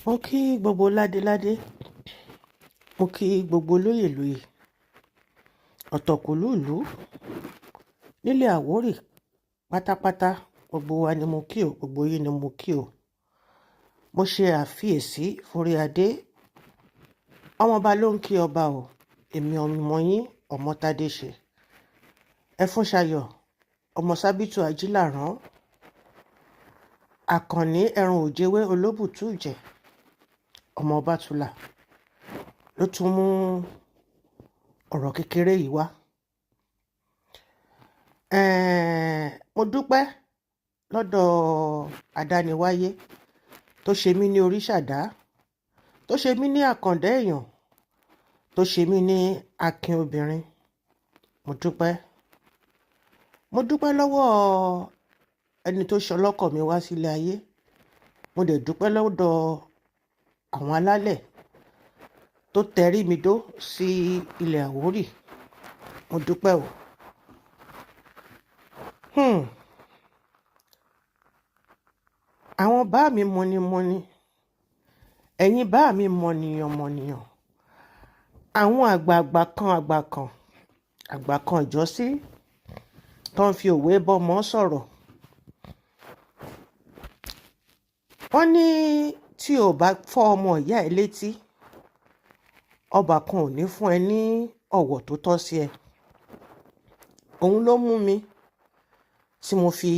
Mo kí gbogbo ládéládé, mo kí gbogbo lóyèlóyè, ọ̀tọ̀kùlúùlú nílé Àwórì pátápátá, gbogbo wa ni mo kí o, gbogbo yín ni mo kí o. Mo ṣe àfiyèsí forí adé, ọmọọba ló ń kí ọba o, èmi ọmọ yín Ọmọ́tádéṣe. Ẹfúnṣayọ̀ ọmọ Sábìtù Ajílàrán, Àkànní ẹrun òjewé olóbùtú ìjẹ́, ọmọ Ọbátúlà ló tún mú ọ̀rọ̀ kékeré yìí wá. Mo dúpẹ́ lọ́dọ̀ adániwáyé tó ṣe mí ní oríṣàdá, tó ṣe mí ní àkàndá èèyàn, tó ṣe mí ní akin obìnrin. Mo dúpẹ́ lọ́wọ́ ẹni tó ṣọlọ́kọ̀ mi wá sílé ayé. Mo dẹ̀ dúpẹ́ lọ́dọ̀ àwọn alálẹ̀ tó tẹrí mi dó sí ilẹ̀ Àwórì. Mo dúpẹ́ o. Àwọn bá mi mọ̀nìmọ̀nì, ẹ̀yin bá mi mọ̀nìyàn. Àwọn àgbà kan ìjọ́sí tó ń fi òwe bọ́mọ sọ̀rọ̀. Wọ́n ní tí o bá fọ́ ọmọ ìyá ẹ létí, ọba kan ò ní fún ẹ ní ọ̀wọ̀ tó tọ́ sí ẹ. Òun ló mú mi tí mo fi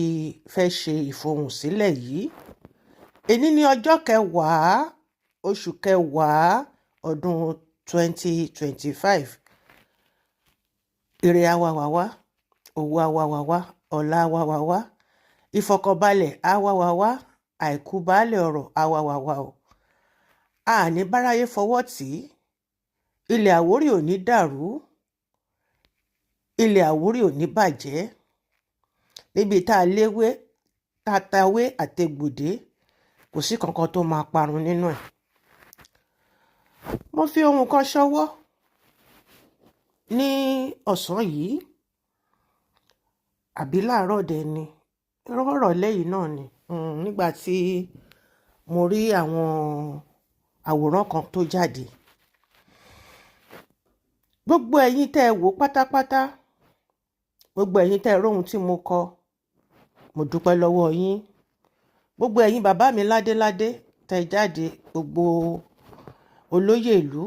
fẹ́ ṣe ìfohùnsílẹ̀ yìí. Èní ní ọjọ́ 10 oṣù 10 ọdún 2025. Ire awàwàwá, owó awàwàwá, ọlá awàwàwá, ìfọ̀kànbalẹ̀ awàwàwá, àìkú baálẹ̀ ọ̀rọ̀ awàwàwá o. Àní báráyé fọwọ́ tì í. Ilẹ̀ Àwórì ò ní dàrú, ilẹ̀ Àwórì ò ní bàjẹ́. Níbi tá a léwé, tá a tawé àtegbòdé, kò sí kankan tó máa parun nínú ẹ̀. Mo fi ohun kan ṣọwọ́ ní ọ̀sán yìí, àbí láàárọ̀ dẹ̀ ni, ìrọ̀lẹ́ yìí náà ni, nígbà tí mo rí àwọn àwòrán kan tó jáde. Gbogbo ẹ̀yin tẹ́ ẹ wò pátápátá, gbogbo ẹ̀yin tẹ́ ẹ róhun tí mo kọ, mo dúpẹ́ lọ́wọ́ yín. Gbogbo ẹ̀yin bàbá mi ládéládé tẹ́ ẹ jáde, gbogbo olóyè ìlú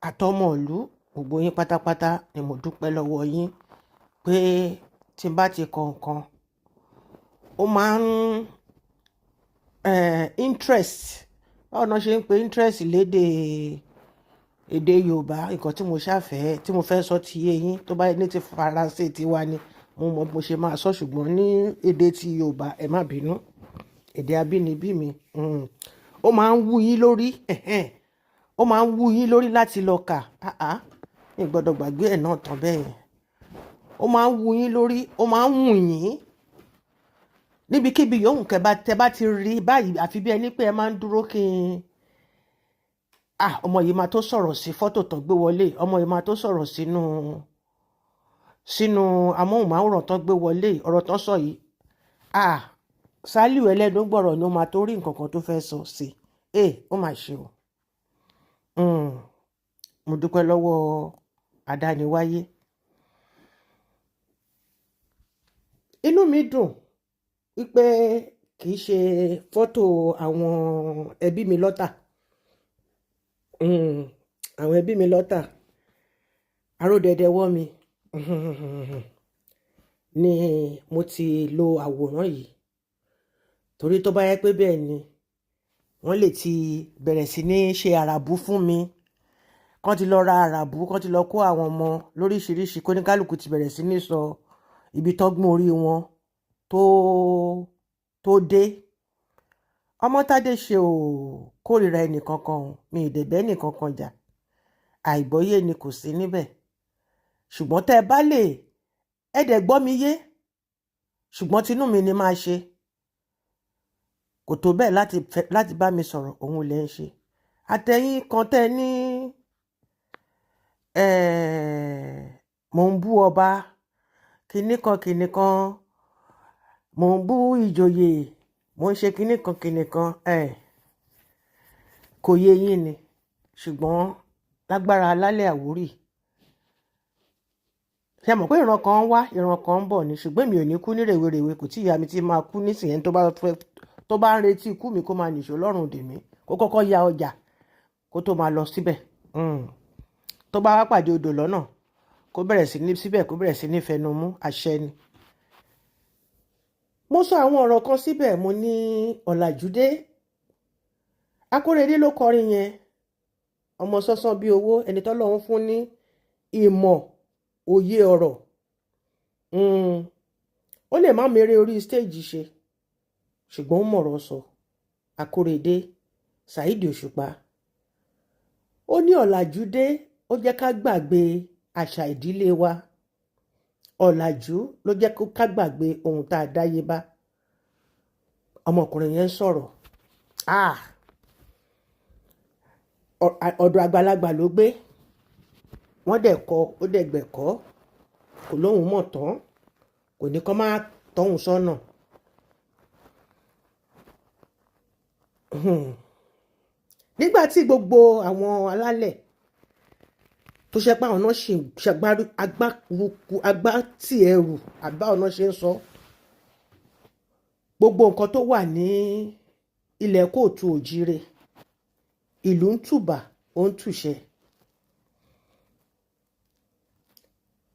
àtọmọ ìlú, gbogbo yín pátápátá ni mo dúpẹ́ lọ́wọ́ yín pé tí n bá ti kọ nǹkan, ó máa ń interest. Báwo ni wọ́n ṣe ń pe interest lédè èdè Yorùbá? Nǹkan tí mo ṣàfẹ́, tí mo fẹ́ sọ ti yé yín. Tó bá ní ti Faransé tiwa ni mo mọ̀ bó ṣe máa sọ, ṣùgbọ́n ní èdè ti Yorùbá ẹ má bínú, èdè abínibí mi. Ó máa ń wú yín lórí, ó máa ń wú yín lórí láti lọ kà. Mi gbọ́dọ̀ gbàgbé ẹ̀ náà tán bẹ́ẹ̀ yẹn. Ó máa ń wú yín lórí, ó máa ń wù yín. Níbikíbi yòówù tẹ́ bá ti rí báyìí, àfi bí ẹni pé ẹ máa ń dúró kí n ọmọ yìí máa tó sọ̀rọ̀ sí fọ́tò tó gbé wọlé, ọmọ yìí máa tó sọ̀rọ̀ sínú amóhùnmáwòrán tó gbé wọlé, ọ̀rọ̀ tó sọ yìí. Sálíù ẹlẹ́nu gbọ̀rọ̀ ni ó máa tó rí nǹkan kan tó fẹ́ sọ sí. Ó mà ṣe o. Mo dúpẹ́ lọ́wọ́ adániwáyé. Inú mi dùn wípé kì í ṣe fọ́tò àwọn ẹbí mi lọ́tà. Àwọn ẹbí mi lọ́tà, aródẹ̀dẹ̀ mi ni mo ti lo àwòrán yìí. Torí tó bá yẹ pé bẹ́ẹ̀ ni, wọ́n lè ti bẹ̀rẹ̀ sí ní ṣe àràbù fún mi. Kán ti lọ ra àràbù, kán ti lọ kó àwọn ọmọ lóríṣiríṣi, kó ní kálukú ti bẹ̀rẹ̀ sí ní sọ ibi tọ́gbọ́n orí wọn tó dé. Ọmọ́tádéṣe ò kórìíra ẹnìkankan, mi ì dẹ̀ bá ẹnìkankan jà. Àìgbọ́yé ni kò sí níbẹ̀. Ṣùgbọ́n tẹ́ ẹ bá lè, ẹ dẹ̀ gbọ́ mi yé, ṣùgbọ́n tinú mi ni máa ṣe. Kò tó bẹ́ẹ̀ láti bá mi sọ̀rọ̀, òun lè ń ṣe. Àtẹ̀yìn kan tẹ́ ní mò ń bú ọba, kinní kan, mò ń bú ìjòyè, mò ń ṣe kinní kan. kò yé yín ni ṣùgbọ́n lágbára alálẹ̀ Àwórì ṣe mọ̀ pé ìran kan ń wá ìran kan ń bọ̀ ni ṣùgbọ́n mi ò ní kú ní rèwerèwe kò tí ìyá mi ti máa kú nísìnyẹn tó bá ń retí ikú mi kó máa nìṣó lọ́rùn dè mí kó kọ́kọ́ ya ọjà kó tó máa lọ síbẹ̀ tó bá wá pàdé odò lọ́nà kó bẹ̀rẹ̀ sí ní síbẹ̀ kó bẹ̀rẹ̀ sí ní fẹnu mú àṣẹ ni. mo sọ àwọn ọ̀rọ̀ kan síbẹ̀ mo ní ọ̀làjúdé Akóredé ló kọrin yẹn ọmọ sọ́sán bíi owó ẹni tọ́lọ́run fún ní ìmọ̀ òye ọ̀rọ̀ ó lè má mèrè orí stéèjì ṣe ṣùgbọ́n ó mọ̀rọ̀ sọ Akóredé Saheed Òṣùpá ó ní ọ̀làjúdé ó jẹ́ ká gbàgbé àṣà ìdílé wa ọ̀làjú ló jẹ́ ká gbàgbé ohun tá a dáyé bá ọmọkùnrin yẹn ń sọ̀rọ̀ ọ̀dọ̀ àgbàlagbà ló gbé wọ́n dẹ̀ kọ́ ó dẹ̀ gbẹ̀kọ́ kò lóhùn mọ̀ tán kò ní kó máa tọ́hùn sọ́nà. nígbà tí gbogbo àwọn alálẹ̀ tó ṣe pé àwọn náà ṣe agbátì ẹrù àbá ọ̀nà ṣe ń sọ gbogbo nǹkan tó wà ní ilẹ̀ kóòtù òjíire ìlú ń tùbà ó ń tùṣẹ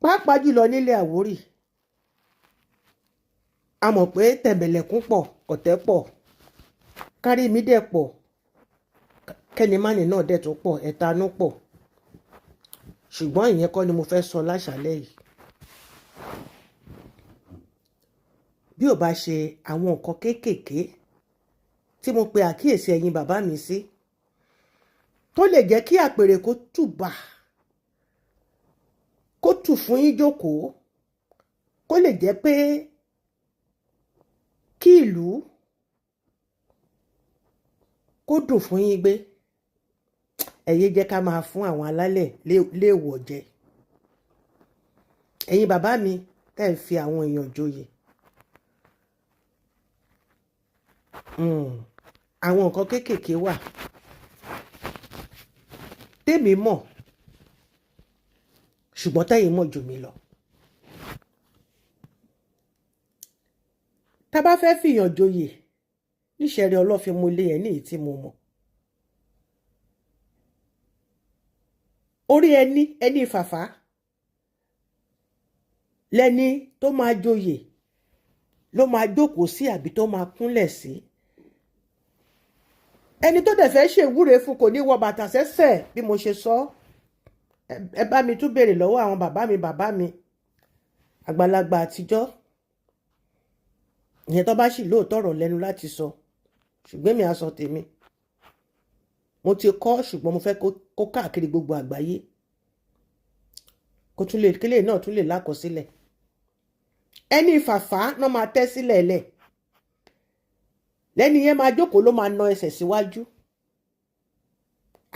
pàápàá jùlọ nílẹ̀ Àwórì a mọ̀ pé tẹ̀m̀bẹ̀lẹ̀kún pọ̀ ọ̀tẹ̀ pọ̀ kárí mi dẹ̀ pọ̀ kẹ́nimánì náà dẹ̀ tó pọ̀ ẹ̀tanú pọ̀ ṣùgbọ́n ìyẹn kọ́ ni mo fẹ́ sọ láṣálẹ́ yìí bí ò bá ṣe àwọn nǹkan kéékèèké tí mo pe àkíyèsí ẹ̀yin bàbá mi sí tó lè jẹ́ kí àpèrè kó tùbà kó tù fún yín jókòó kó lè jẹ́ pé kí ìlú kó dùn fún yín gbé ẹ̀yin jẹ́ ká máa fún àwọn alálẹ̀ léèwọ̀ jẹ ẹ̀yin bàbá mi tẹ́ ń fi àwọn èèyàn joyè àwọn nǹkan kéékèèké wà tèmi mọ̀ ṣùgbọ́n tẹ́yin mọ̀ jù mí lọ. tá bá fẹ́ fìyàn joyè níṣẹ̀rí ọlọ́fin mo lé ẹ̀ ní èyí tí mo mọ̀. orí ẹni fàfà lẹni tó máa joyè ló máa jókòó sí àbí tó máa kúnlẹ̀ sí. ẹni tó dẹ̀ fẹ́ ṣèwúre fún kò ní wọ bàtà sẹ́sẹ̀ bí mo ṣe sọ ẹ bá mi tún béèrè lọ́wọ́ àwọn bàbá mi àgbàlagbà àtijọ́ ìyẹn tó bá sì lóòótọ́ ọ̀rọ̀ lẹ́nu láti sọ ṣùgbọ́n mi á sọ tèmi mo ti kọ́ ṣùgbọ́n mo fẹ́ kó káàkiri gbogbo àgbáyé kó tún lè kílè náà tún lè lákọsílẹ̀ ẹni fàfà náà máa tẹ́ sílẹ̀ lẹ̀ lẹ́ni yẹn máa jókòó ló máa na ẹsẹ̀ síwájú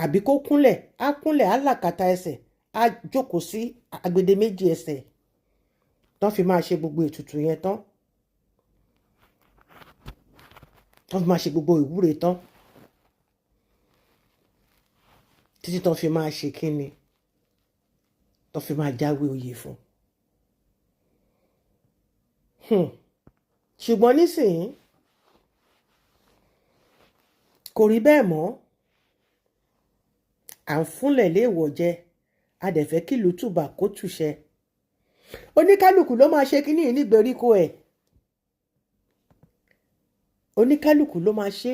àbí kó kúnlẹ̀ á kúnlẹ̀ á làkàtà ẹsẹ̀ á jókòó sí agbede méjì ẹsẹ̀ tán fi máa ṣe gbogbo ètùtù yẹn tán fi máa ṣe gbogbo ìwúre tán títí tán fi máa ṣe kíni tán fi máa jáwé oyè fún ṣùgbọ́n nísìnyí kò rí bẹ́ẹ̀ mọ́ à ń fúnlẹ̀ léèwọ̀ jẹ a dẹ̀ fẹ́ kí ìlú tùbà kó tùṣẹ oníkálùkù ló máa ṣe kíní yìí nígbèríko ẹ̀ oníkálùkù ló máa ṣe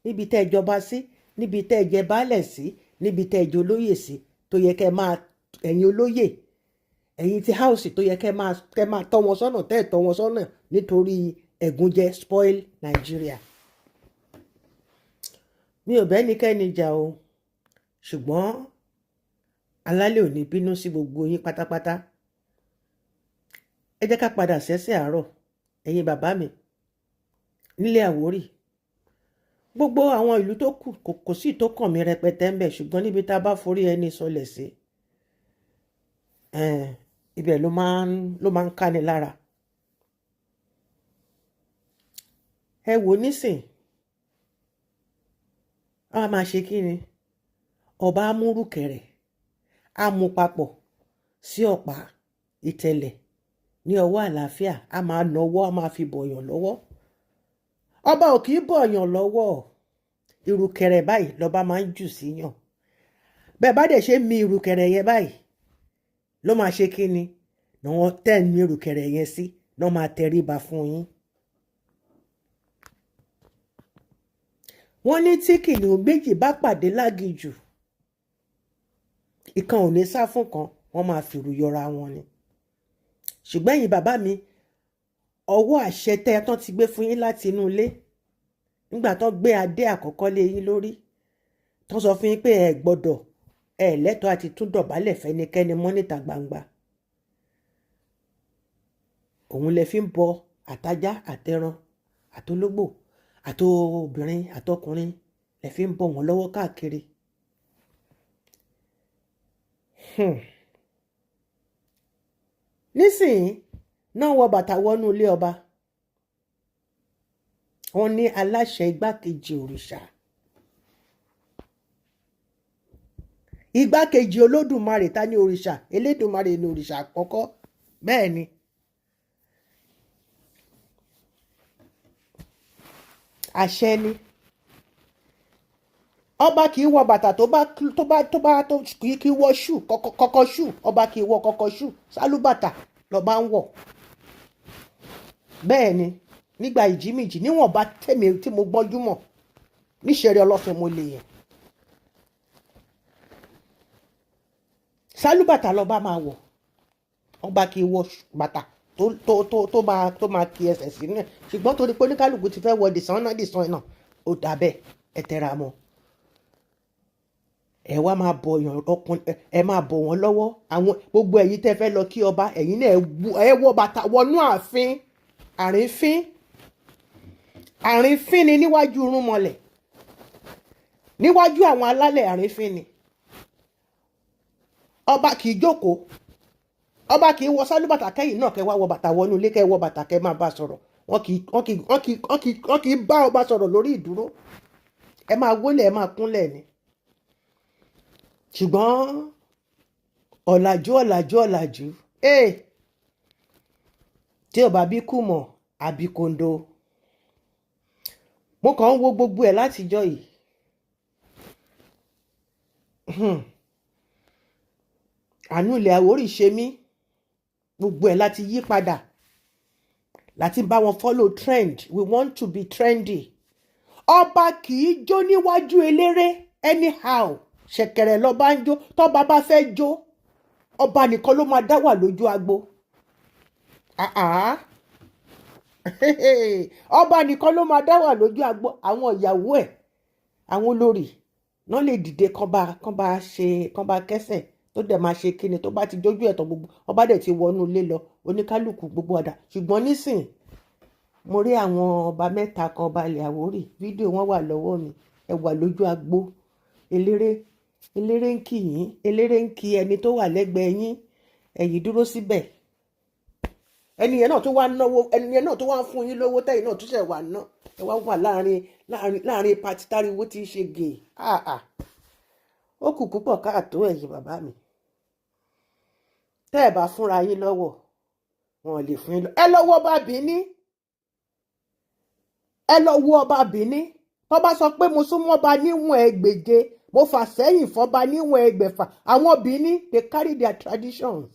níbi tẹ́ ẹ jọba sí níbi tẹ́ ẹ jẹ baálẹ̀ sí níbi tẹ́ ẹ jẹ olóyè sí tó yẹ kẹ́ máa ẹ̀yin olóyè ẹ̀yin ti house tó yẹ kẹ́ máa tọ́ wọn sọ́nà tẹ́ ẹ̀ tọ́ wọn sọ́nà nítorí ẹ̀gúnjẹ spoil Nigeria. mi ò bẹ́ẹ̀ nikẹ́ni jà o ṣùgbọ́n alálẹ̀ ò ní bínú sí gbogbo yín pátápátá ẹ jẹ́ ká padà sẹ́sẹ̀ àárọ̀ ẹ̀yin bàbá mi nílé Àwórì gbogbo àwọn ìlú tó kù kò sí tó kàn mí rẹpẹtẹ ń bẹ ṣùgbọ́n níbi tá a bá forí ẹni sọlẹ̀ sí ibẹ̀ ló máa ń káni lára. ẹ wò nísìn a máa ṣe kí ni ọba amúrùkẹ̀rẹ̀ á mú papọ̀ sí ọ̀pá ìtẹ̀lẹ̀ ní ọwọ́ àlàáfíà, a máa nọwọ́, a máa fi bọ̀yàn lọ́wọ́. Ọba ò kì í bọ̀yàn lọ́wọ́, ìrùkẹ̀rẹ̀ báyìí lọ́ba máa ń jù síyàn. Bẹ́ẹ̀ bá dẹ̀ ṣe mi ìrùkẹ̀rẹ̀ yẹn báyìí ló máa ṣe kí ni ní wọ́n tẹ̀ ní ìrùkẹ̀rẹ̀ yẹn sí ló máa tẹríba fún yín. Wọ́n ní tí kìnìún méjì bá pàdé lágìjù, ìkan ò ní sá fún kan, wọ́n máa fìrù yọra wọn ni. Ṣùgbọ́n ẹ̀yin bàbá mi, ọwọ́ àṣẹ tẹ́ tán ti gbé fún yín láti inú ilé nígbà tán gbé adé àkọ́kọ́ lé yín lórí, tán sọ fún yín pé ẹ gbọ́dọ̀, ẹ lẹ́tọ̀ọ́ àti tún dọ̀bálẹ̀ fẹ́nikẹ́ni mọ́ níta gbangba. Òun lẹ fi ń bọ àtajá àtẹran àtológbò àtobìnrin àtọkùnrin, lẹ fi ń bọ wọn lọ́wọ́ káàkiri. Nísìnyí náà wọ bàtà wọnú ilé ọba, wọ́n ní aláṣẹ igbákejì òrìṣà, igbákejì olódùmarè. Ta ni òrìṣà? Elédùmarè ni òrìṣà àkọ́kọ́. Bẹ́ẹ̀ ni àṣẹ ni. Ọba kì í wọ bàtà tó kì í wọ ṣù kọ́kọ́ ṣù. Ọba kì í wọ kọ́kọ́ ṣù, sálúbàtà lọ́ba ń wọ̀. Bẹ́ẹ̀ ni nígbà ìjímìjì, níwọ̀nba tèmi tí mo gbọ́njú mọ̀ níṣẹ̀rẹ̀ Ọlọ́fin mo lè yẹn, sálúbàtà lọ́ba máa wọ̀. Ọba kì í wọ bàtà tó máa kí ẹsẹ̀ sínú ẹ̀. Ṣùgbọ́n torí pé oníkálùkù ti fẹ́ wọ dìsán náà, ó dà bẹ́ẹ̀, ẹ tẹra mọ́. Ẹ wá máa bọ̀ yàn ọkùnrin, ẹ máa bọ̀ wọ́n lọ́wọ́. Àwọn gbogbo ẹ̀yin tẹ́ fẹ́ lọ kí ọba, ẹ̀yin náà ẹ wọ bàtà wọnú ààfin. Àrífín ni níwájú irúnmọlẹ̀, níwájú àwọn alálẹ̀ àrífín ni. Ọba kì í jókòó, ọba kì í wọ sálúbàtà kẹ́yìn náà kẹ́ wá wọ bàtà wọnú ilé, kẹ́ wọ bàtà kẹ́ máa bá sọ̀rọ̀. Wọ́n kì í bá ọba sọ̀rọ̀ lórí ìdúró. Ẹ máa wólẹ̀, ẹ máa kúnlẹ̀ ni. Ṣùgbọ́n ọ̀làjú tí ọba bí kú mọ̀ àbí kondo. Mo kàn ń wo gbogbo ẹ̀ látijọ́ yìí. Àánú ilẹ̀ Àwórì ṣe mí. Gbogbo ẹ̀ láti yí padà, láti bá wọn follow trend. We want to be trendy. Ọba kì í jó níwájú eléré anyhow. Ṣẹ̀kẹ̀rẹ̀ lọ́ba ń jó. Tọ́ba bá fẹ́ jó, ọba nìkan ló máa dá wà lójú agbo. Ọba nìkan ló máa dá wà lójú agbo. Àwọn ìyàwó ẹ̀, àwọn olórí náà lè dìde kán bá kẹ́sẹ̀ tó dẹ̀ máa ṣe kíni tó bá ti jójú ẹ̀tọ́ gbogbo. Ọba dẹ̀ ti wọnú ilé lọ, oníkálùkù gbogbo ọ̀dà. Ṣùgbọ́n nísìn mo rí àwọn ọba mẹ́ta kan, ọba ilẹ̀ Àwórì, fídíò wọn wà lọ́wọ́ mi. Ẹ wà lójú agbo. Eléré ń kì yín, eléré ń kí ẹni tó wà lẹ́gbẹ̀ẹ́ yín, ẹ̀yin dúró síbẹ̀. Ẹni yẹn náà tó wá náwó, ẹni yẹn náà tó wá fún yín lówó tẹ́yìn náà tó ṣẹ̀ wà náà. Ẹ wá wà láàrin pati táriwo tí ń ṣe gè. Ó kù púpọ̀ káàtó ẹ̀yin bàbá mi. Tẹ́ ẹ bá fúnra yín lọ́wọ́, wọn ò lè fún yín lọ. Ẹ lọ wo ọba Bìíní. Ẹ lọ wo ọba Bìíní. Tó bá sọ pé mo súnmọ́ ọba níwọ̀n ẹgbẹ̀je, mo fà sẹ́yìn fọ́ba níwọ̀n ẹgbẹ̀fà. Àwọn Bìíní, they carry their traditions.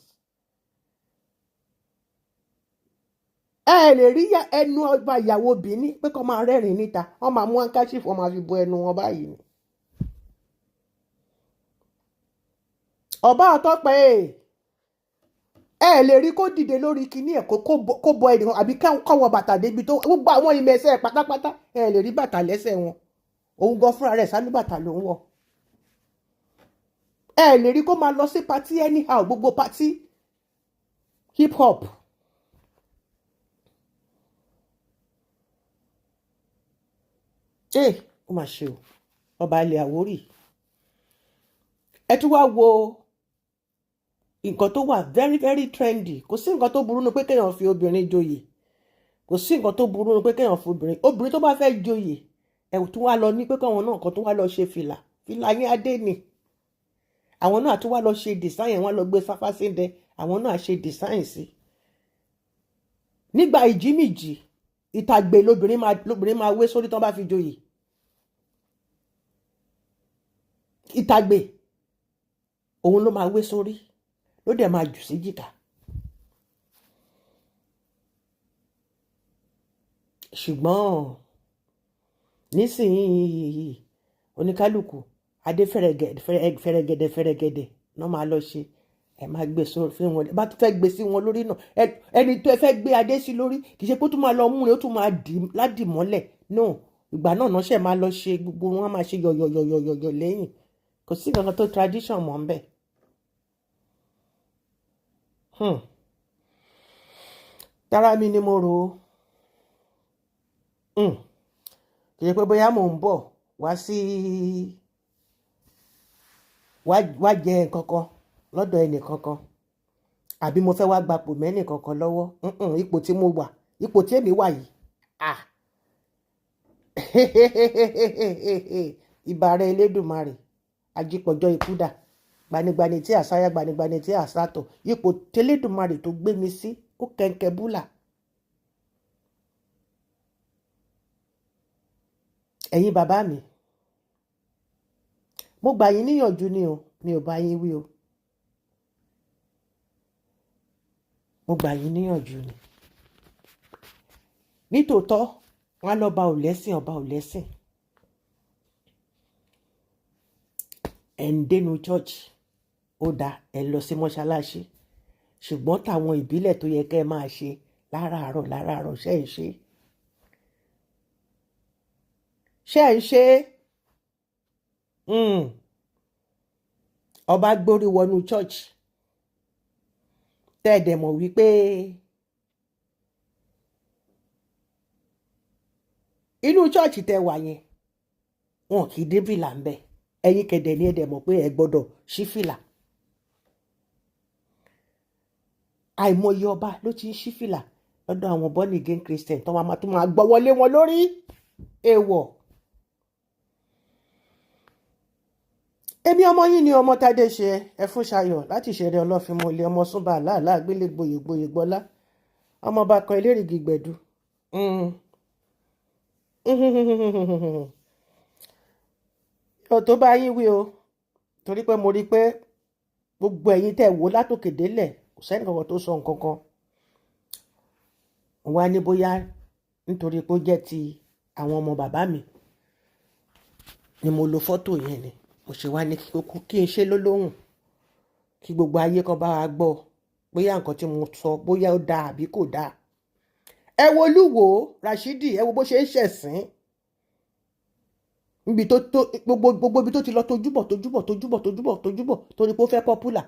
Ẹ lè rí ẹnu ọba ìyàwó Bìíní pé kó máa rẹ́rìn níta. Wọ́n máa mú handkerchief, wọ́n máa fi bo ẹnu wọn báyìí ni. Ọba Ọ̀tọ́pẹ́ ẹ lè rí kó dìde lórí kinní ẹ̀ kó bọ ẹnìkan àbí kọ́ wọ bàtà débi tó gbogbo àwọn ìmẹ̀sẹ̀ pátápátá ẹ lè rí bàtà lẹ́sẹ̀ wọn. Òun gan fúnra rẹ̀ sálúbàtà ló ń wọ̀. Ẹ lè rí kó máa lọ sí patí anyhow, gbogbo patí hip hop. Ó mà ṣe o, ọba ilẹ̀ Àwórì. Ẹ tún wá wo nǹkan tó wà very very trendy. Kò sí nǹkan tó burú ní pé kéèyàn fi obìnrin joyè. Kò sí nǹkan tó burú ní pé kéèyàn fi obìnrin tó bá fẹ́ joyè, ẹ tún wá lọ ní pé káwọn náà kan tún wá lọ ṣe fìlà yín adé ni àwọn náà tún wá lọ ṣe design wọn lọ gbé Fáfásíndẹ àwọn náà ṣe design sí nígbà ìjímìjì ìtàgbé lóbìnrin máa wé sórí tán bá fi joyè ìtàgbé òun ló máa wé sórí ló dẹ̀ máa jù sí jìkà ṣùgbọ́n nísìnyí oníkálukú adé fẹ̀rẹ̀gẹ̀dẹ̀ náà máa lọ ṣe ẹ máa gbé sórí fún wọn bá tún fẹ́ gbé sí wọn lórí náà ẹni tó fẹ́ gbé adé sí lórí kì í ṣe pé ó tún máa lọ mú rẹ̀ ó tún máa dì ládì mọ́lẹ̀ náà ìgbà náà náà ṣe máa lọ ṣe gbogbo wọn máa ṣe yọ̀yọ̀yọ̀yọ̀ lẹ́yìn kò sí nǹkan tó tradition mọ́ ń bẹ̀. Tara mi ni mo rò ó kì í ṣe pé bóyá mò ń bọ̀ wá sí wá jẹ nǹkan kan lọ́dọ̀ ẹnì kankan àbí mo fẹ́ wá gbapò mẹ́nì kankan lọ́wọ́ ipò tí mo wà ipò tí èmi wà yìí ìbàrẹ̀ Elédùmarè ajípọ̀jọ́ ikúdà gbanigbani tí àsáyá gbanigbani tí àsátọ̀ ipò tẹ́lẹ̀dùmarè tó gbé mi sí ó kẹ̀kẹ́ búlà. ẹ̀yin bàbá mi mo gbà yín níyànjú ni o mi ò bá yín wí o mo gbà yín níyànjú ni nítòótọ́ wọn lọ́ba ò lẹ́sìn ọba ò lẹ́sìn ẹ̀ ń dénú church ó dáa ẹ̀ lọ sí mọ́ṣáláṣí ṣùgbọ́n táwọn ìbílẹ̀ tó yẹ kẹ́ ẹ máa ṣe láràárọ̀ ṣe ń ṣe ọba gbórí wọnú church tẹ́ẹ̀dẹ̀ mọ̀ wípé inú church tẹ́ wà yẹn wọn kì í dé fìlà ń bẹ̀ ẹ̀yin kẹ̀dẹ̀ ní ẹ̀dẹ̀ mọ̀ pé ẹ gbọ́dọ̀ ṣí fìlà àìmọye ọba ló ti ń ṣí fìlà lọ́dọ̀ àwọn born again Christian tó máa gbọ́ wọlé wọn lórí èèwọ̀. èmi ọmọ yín ni ọmọ Tádé ṣe Ẹfúnṣayọ̀ láti ṣeré Ọlọ́fínmọlẹ̀ ọmọ Súnbà láàlá gbélé gboyè gbọ́lá ọmọ bá kan elérìgì gbẹ̀dú. ò tó bá yín wí o torí pé mo rí i pé gbogbo ẹ̀yin tẹ́ wò látòkè délẹ̀ kò sẹ́ni kankan tó sọ nǹkan kan wá ní bóyá nítorí pé ó jẹ́ ti àwọn ọmọ bàbá mi ni mo lo fọ́tò yẹn ni mo ṣe wá ní kí n ṣe lólóhùn kí gbogbo ayé kan bá wa gbọ́ bóyá nǹkan tí mo sọ bóyá ó dáa àbí kò dáa. ẹ wo Olúwo Rashidi ẹ wo bó ṣe ń ṣẹ̀sìn níbi tó gbogbo ibi tó ti lọ tojúbọ̀ torí pé ó fẹ́ popular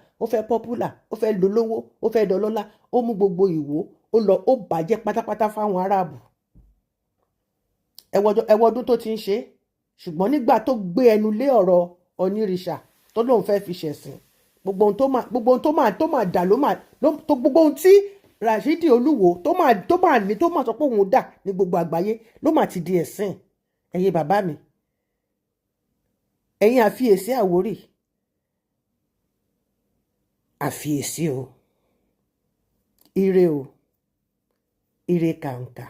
ó fẹ́ lólówó ó fẹ́ dọlọ́lá ó mú gbogbo Ìwó ó lọ ó bàjẹ́ pátápátá fáwọn aráàbù ẹ wo ọdún tó ti ń ṣe ṣùgbọ́n nígbà tó gbé ẹnu lé ọ̀rọ̀ onírìṣà tó lóun fẹ́ fi ṣẹ̀sìn gbogbo ohun tó máa dà gbogbo ohun tí Rashidi Olúwo tó máa sọ pé òun dà ní gbogbo àgbáyé ló máa ti di ẹ̀sìn. ẹ̀yin bàbá mi ẹ̀yin àfiyèsí Àwórì àfiyèsí o ire kàǹkà.